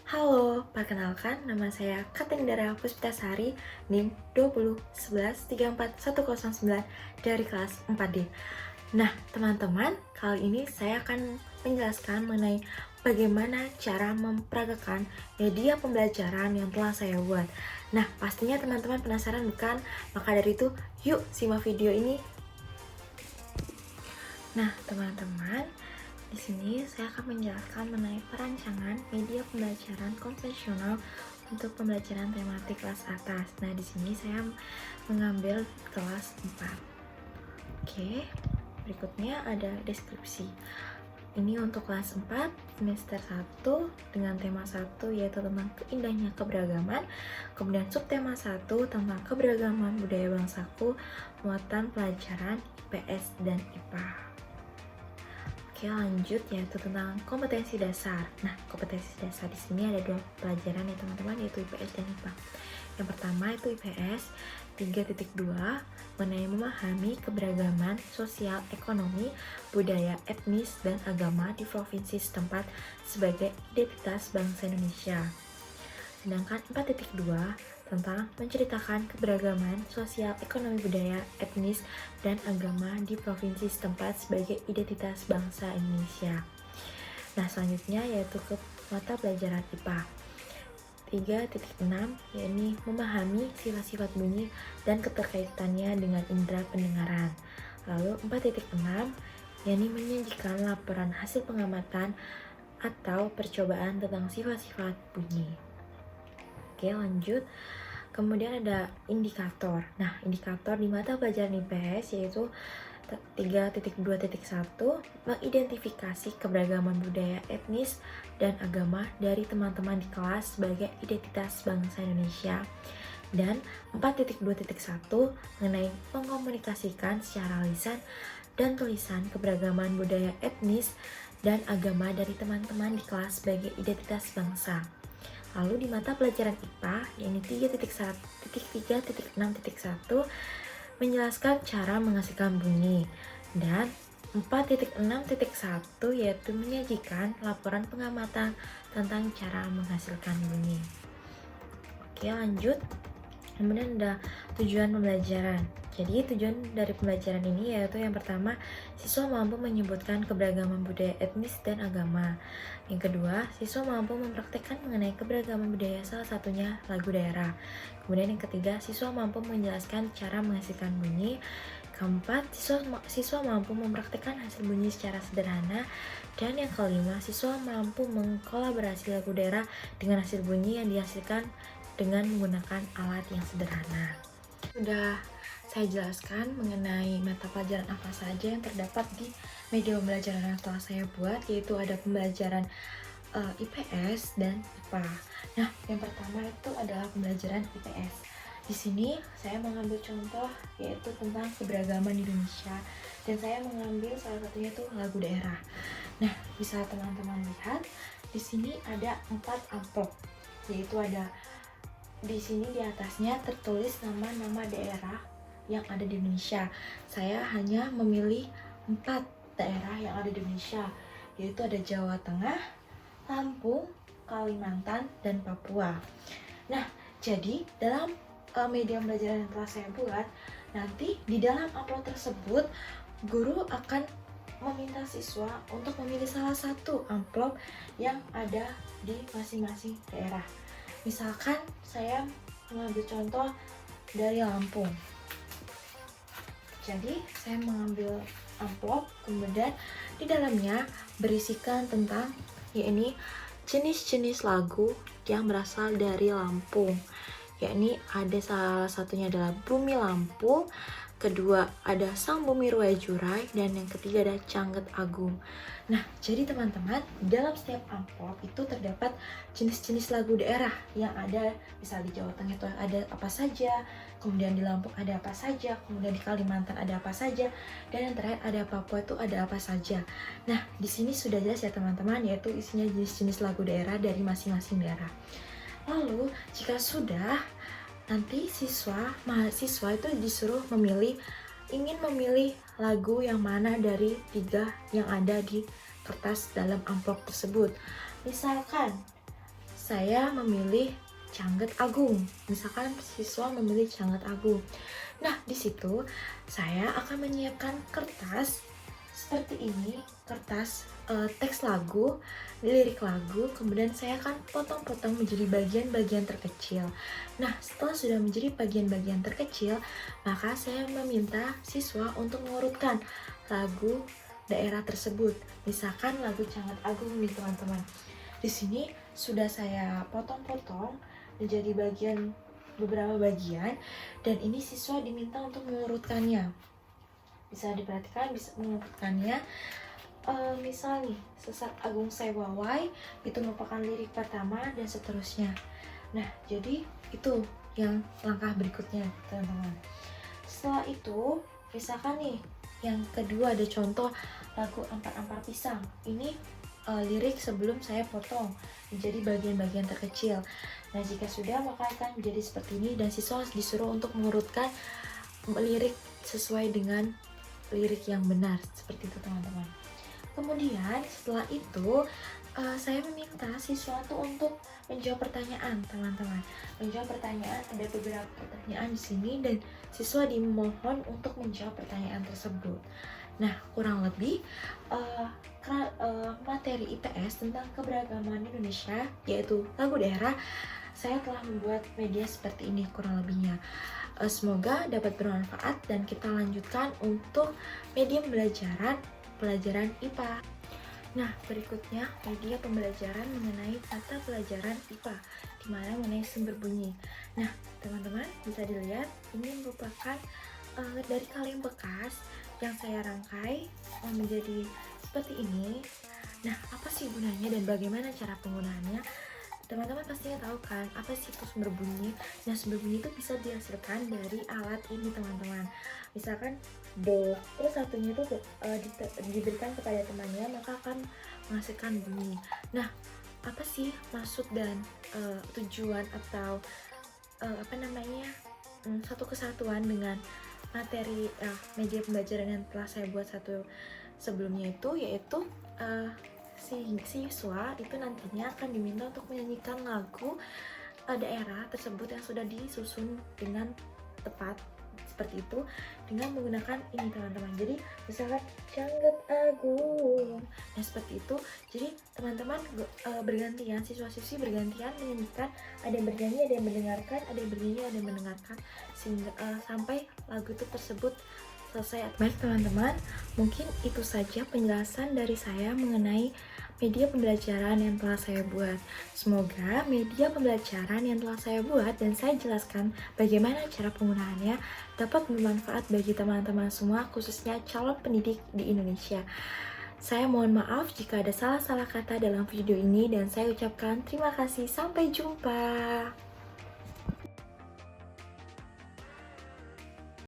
Halo, perkenalkan nama saya Katendra Puspitasari, NIM 2011341009 dari kelas 4D. Nah, teman-teman, kali ini saya akan menjelaskan mengenai bagaimana cara memperagakan media pembelajaran yang telah saya buat. Nah, pastinya teman-teman penasaran bukan? Maka dari itu, yuk simak video ini. Nah, teman-teman, di sini saya akan menjelaskan mengenai perancangan media pembelajaran konvensional untuk pembelajaran tematik kelas atas. Nah, di sini saya mengambil kelas 4. Oke, berikutnya ada deskripsi. Ini untuk kelas 4 semester 1 dengan tema 1 yaitu tentang indahnya keberagaman. Kemudian subtema 1 tentang keberagaman budaya bangsaku, muatan pelajaran IPS dan IPA. Oke, lanjut yaitu tentang kompetensi dasar. Nah, kompetensi dasar di sini ada dua pelajaran ya teman-teman, yaitu IPS dan IPA. Yang pertama itu IPS 3.2 mengenai memahami keberagaman sosial, ekonomi, budaya, etnis, dan agama di provinsi setempat sebagai identitas bangsa Indonesia. Sedangkan 4.2 tentang menceritakan keberagaman sosial, ekonomi, budaya, etnis, dan agama di provinsi setempat sebagai identitas bangsa Indonesia. Nah, selanjutnya yaitu ke mata pelajaran IPA 3.6, yakni memahami sifat-sifat bunyi dan keterkaitannya dengan indera pendengaran. Lalu 4.6, yakni menyajikan laporan hasil pengamatan atau percobaan tentang sifat-sifat bunyi. Oke, lanjut. Kemudian ada indikator. Nah, indikator di mata pelajaran IPS yaitu 3.2.1 mengidentifikasi keberagaman budaya, etnis, dan agama dari teman-teman di kelas sebagai identitas bangsa Indonesia. Dan 4.2.1 mengenai mengkomunikasikan secara lisan dan tulisan keberagaman budaya, etnis, dan agama dari teman-teman di kelas sebagai identitas bangsa. Lalu di mata pelajaran IPA, yaitu 3.3.6.1 menjelaskan cara menghasilkan bunyi, dan 4.6.1 yaitu menyajikan laporan pengamatan tentang cara menghasilkan bunyi. Oke, lanjut. Kemudian ada tujuan pembelajaran. Jadi tujuan dari pembelajaran ini yaitu yang pertama, siswa mampu menyebutkan keberagaman budaya, etnis, dan agama. Yang kedua, siswa mampu mempraktekkan mengenai keberagaman budaya, salah satunya lagu daerah. Kemudian yang ketiga, siswa mampu menjelaskan cara menghasilkan bunyi. Keempat, siswa mampu mempraktekkan hasil bunyi secara sederhana. Dan yang kelima, siswa mampu mengkolaborasi lagu daerah dengan hasil bunyi yang dihasilkan dengan menggunakan alat yang sederhana. Sudah saya jelaskan mengenai mata pelajaran apa saja yang terdapat di media pembelajaran yang telah saya buat, yaitu ada pembelajaran IPS dan IPA. Nah, yang pertama itu adalah pembelajaran IPS. Di sini saya mengambil contoh yaitu tentang keberagaman Indonesia, dan saya mengambil salah satunya itu lagu daerah. Nah, bisa teman-teman lihat di sini ada 4 amplop, yaitu ada di sini di atasnya tertulis nama-nama daerah yang ada di Indonesia. Saya hanya memilih 4 daerah yang ada di Indonesia, yaitu ada Jawa Tengah, Lampung, Kalimantan, dan Papua. Nah, jadi dalam media pembelajaran yang telah saya buat, nanti di dalam amplop tersebut guru akan meminta siswa untuk memilih salah satu amplop yang ada di masing-masing daerah. Misalkan saya mengambil contoh dari Lampung. Jadi saya mengambil amplop, kemudian di dalamnya berisikan tentang yakni jenis-jenis lagu yang berasal dari Lampung. Yakni ada salah satunya adalah Bumi Lampung, kedua ada Sang Bumi Ruai Jurai, dan yang ketiga ada Cangget Agung. Nah, jadi teman-teman, dalam setiap amplop itu terdapat jenis-jenis lagu daerah yang ada. Misal di Jawa Tengah itu ada apa saja, kemudian di Lampung ada apa saja, kemudian di Kalimantan ada apa saja, dan yang terakhir ada Papua itu ada apa saja. Nah, di sini sudah jelas ya teman-teman, yaitu isinya jenis-jenis lagu daerah dari masing-masing daerah. Lalu, jika sudah, nanti mahasiswa itu disuruh ingin memilih lagu yang mana dari 3 yang ada di kertas dalam amplop tersebut. Misalkan saya memilih Cangget Agung. Misalkan siswa memilih Cangget Agung. Nah, di situ saya akan menyiapkan kertas seperti ini, kertas teks lagu, lirik lagu, kemudian saya akan potong-potong menjadi bagian-bagian terkecil. Nah, setelah sudah menjadi bagian-bagian terkecil, maka saya meminta siswa untuk mengurutkan lagu daerah tersebut. Misalkan lagu Cangget Agung nih teman-teman. Di sini sudah saya potong-potong menjadi beberapa bagian, dan ini siswa diminta untuk mengurutkannya. Bisa diperhatikan, bisa mengurutkannya. Misal nih, Sesak Agung Sewawai itu merupakan lirik pertama dan seterusnya. Nah, jadi itu yang langkah berikutnya teman-teman. Setelah itu, misalkan nih yang kedua ada contoh lagu Ampar-Ampar Pisang. Ini lirik sebelum saya potong menjadi bagian-bagian terkecil. Nah, jika sudah maka akan menjadi seperti ini, dan siswa disuruh untuk mengurutkan lirik sesuai dengan lirik yang benar, seperti itu teman-teman. Kemudian setelah itu saya meminta siswa tuh untuk menjawab pertanyaan teman-teman. Menjawab pertanyaan, ada beberapa pertanyaan di sini dan siswa dimohon untuk menjawab pertanyaan tersebut. Nah, kurang lebih materi IPS tentang keberagaman Indonesia, yaitu lagu daerah, saya telah membuat media seperti ini kurang lebihnya. Semoga dapat bermanfaat dan kita lanjutkan untuk media pelajaran IPA. Nah, berikutnya media pembelajaran mengenai mata pelajaran IPA, di mana mengenai sumber bunyi. Nah, teman-teman bisa dilihat ini merupakan dari kaleng bekas yang saya rangkai menjadi seperti ini. Nah, apa sih gunanya dan bagaimana cara penggunaannya? Teman-teman pastinya tahu kan apa sih itu sumber bunyi. Nah, sumber bunyi itu bisa dihasilkan dari alat ini teman-teman. Misalkan D, terus satunya itu diberikan kepada temannya, maka akan menghasilkan bunyi. Nah, apa sih maksud dan tujuan atau satu kesatuan dengan materi media pembelajaran yang telah saya buat sebelumnya itu, yaitu siswa itu nantinya akan diminta untuk menyanyikan lagu daerah tersebut yang sudah disusun dengan tepat seperti itu dengan menggunakan ini teman-teman. Jadi misalkan Cangget Agung, nah seperti itu. Jadi teman-teman bergantian, siswa-siswi bergantian menyanyikan, ada yang bernyanyi, ada yang mendengarkan, ada yang bernyanyi, ada yang mendengarkan, sehingga sampai lagu itu tersebut selesai. Baik teman-teman, mungkin itu saja penjelasan dari saya mengenai media pembelajaran yang telah saya buat. Semoga media pembelajaran yang telah saya buat dan saya jelaskan bagaimana cara penggunaannya dapat bermanfaat bagi teman-teman semua, khususnya calon pendidik di Indonesia. Saya mohon maaf jika ada salah-salah kata dalam video ini, dan saya ucapkan terima kasih. Sampai jumpa.